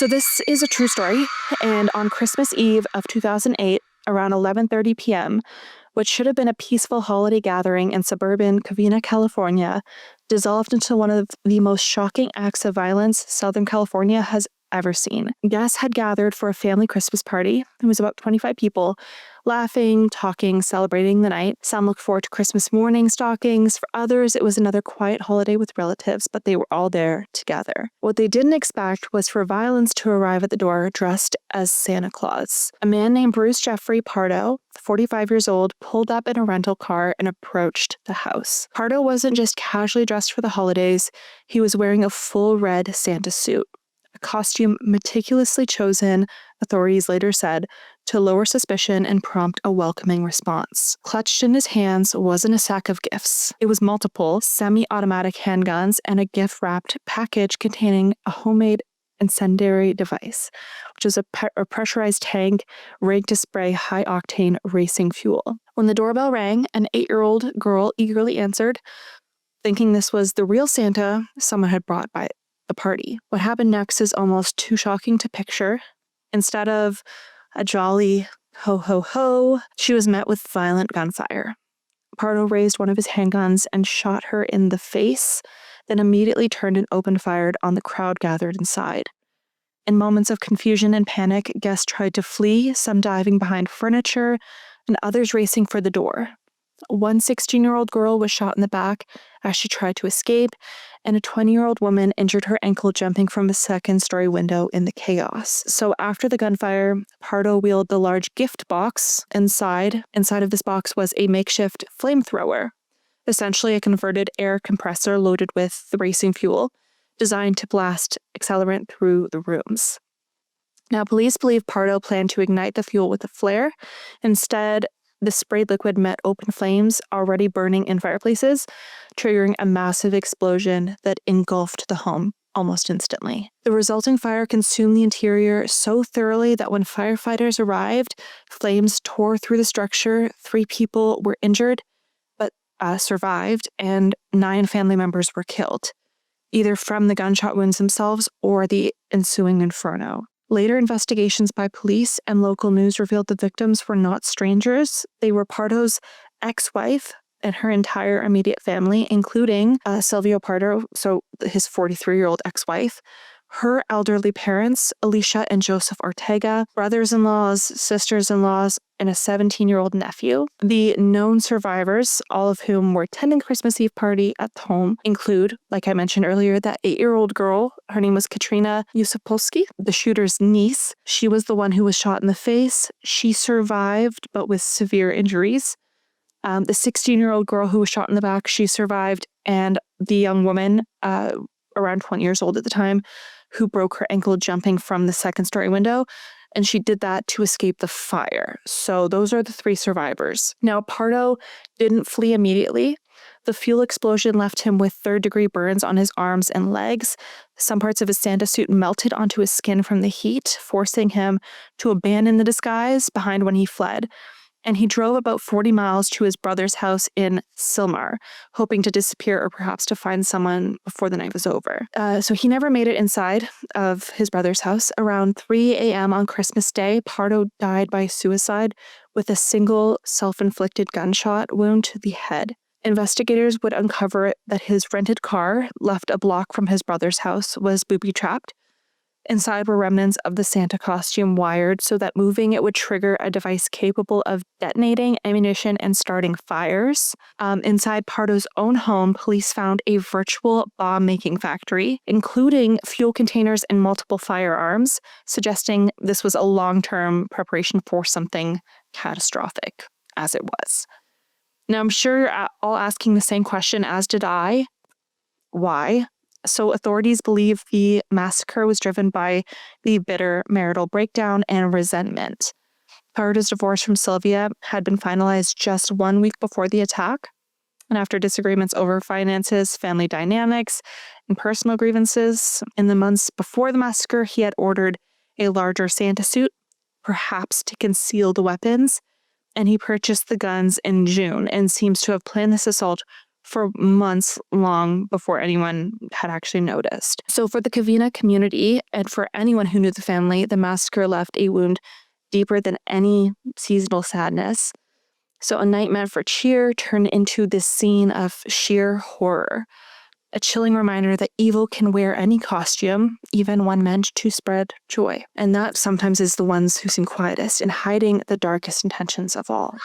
So this is a true story, and on Christmas Eve of 2008, around 11:30 p.m., what should have been a peaceful holiday gathering in suburban Covina, California, dissolved into one of the most shocking acts of violence Southern California has ever seen. Guests had gathered for a family Christmas party. It was about 25 people, laughing, talking, celebrating the night. Some looked forward to Christmas morning stockings. For others, it was another quiet holiday with relatives, but they were all there together. What they didn't expect was for violence to arrive at the door dressed as Santa Claus. A man named Bruce Jeffrey Pardo, 45 years old, pulled up in a rental car and approached the house. Pardo wasn't just casually dressed for the holidays, he was wearing a full red Santa suit. A costume meticulously chosen, authorities later said, to lower suspicion and prompt a welcoming response. Clutched in his hands wasn't a sack of gifts. It was multiple semi-automatic handguns and a gift-wrapped package containing a homemade incendiary device, which is a pressurized tank rigged to spray high-octane racing fuel. When the doorbell rang, an 8-year-old girl eagerly answered, thinking this was the real Santa someone had brought by the party. What happened next is almost too shocking to picture. Instead of a jolly ho ho ho, she was met with violent gunfire. Pardo raised one of his handguns and shot her in the face, then immediately turned and opened fire on the crowd gathered inside. In moments of confusion and panic, guests tried to flee, some diving behind furniture, and others racing for the door. One 16-year-old girl was shot in the back as she tried to escape, and a 20-year-old woman injured her ankle jumping from a second-story window in the chaos. So after the gunfire, Pardo wheeled the large gift box inside. Inside of this box was a makeshift flamethrower, essentially a converted air compressor loaded with the racing fuel, designed to blast accelerant through the rooms. Now, police believe Pardo planned to ignite the fuel with a flare. Instead, the sprayed liquid met open flames already burning in fireplaces, triggering a massive explosion that engulfed the home almost instantly. The resulting fire consumed the interior so thoroughly that when firefighters arrived, flames tore through the structure. 3 people were injured, but survived, and 9 family members were killed, either from the gunshot wounds themselves or the ensuing inferno. Later investigations by police and local news revealed the victims were not strangers. They were Pardo's ex-wife and her entire immediate family, including Silvio Pardo, so his 43-year-old ex-wife, her elderly parents, Alicia and Joseph Ortega, brothers-in-laws, sisters-in-laws, and a 17-year-old nephew. The known survivors, all of whom were attending Christmas Eve party at home, include, like I mentioned earlier, that 8-year-old girl. Her name was Katrina Yusupolsky, the shooter's niece. She was the one who was shot in the face. She survived, but with severe injuries. The 16-year-old girl who was shot in the back, she survived, and the young woman, around 20 years old at the time, who broke her ankle jumping from the second-story window, and she did that to escape the fire. So those are the 3 survivors. Now, Pardo didn't flee immediately. The fuel explosion left him with third-degree burns on his arms and legs. Some parts of his Santa suit melted onto his skin from the heat, forcing him to abandon the disguise behind when he fled. And he drove about 40 miles to his brother's house in Sylmar, hoping to disappear or perhaps to find someone before the night was over. So he never made it inside of his brother's house. Around 3 a.m. on Christmas Day, Pardo died by suicide with a single self-inflicted gunshot wound to the head. Investigators would uncover that his rented car, left a block from his brother's house, was booby-trapped. Inside were remnants of the Santa costume wired so that moving it would trigger a device capable of detonating ammunition and starting fires. Inside Pardo's own home, police found a virtual bomb-making factory, including fuel containers and multiple firearms, suggesting this was a long-term preparation for something catastrophic, as it was. Now, I'm sure you're all asking the same question, as did I. Why? So authorities believe the massacre was driven by the bitter marital breakdown and resentment. Pardo's divorce from Sylvia had been finalized just 1 week before the attack, and after disagreements over finances, family dynamics, and personal grievances, in the months before the massacre, he had ordered a larger Santa suit, perhaps to conceal the weapons, and he purchased the guns in June and seems to have planned this assault for months long before anyone had actually noticed. So for the Kavina community and for anyone who knew the family, the massacre left a wound deeper than any seasonal sadness. So a night meant for cheer turned into this scene of sheer horror. A chilling reminder that evil can wear any costume, even one meant to spread joy. And that sometimes is the ones who seem quietest in hiding the darkest intentions of all.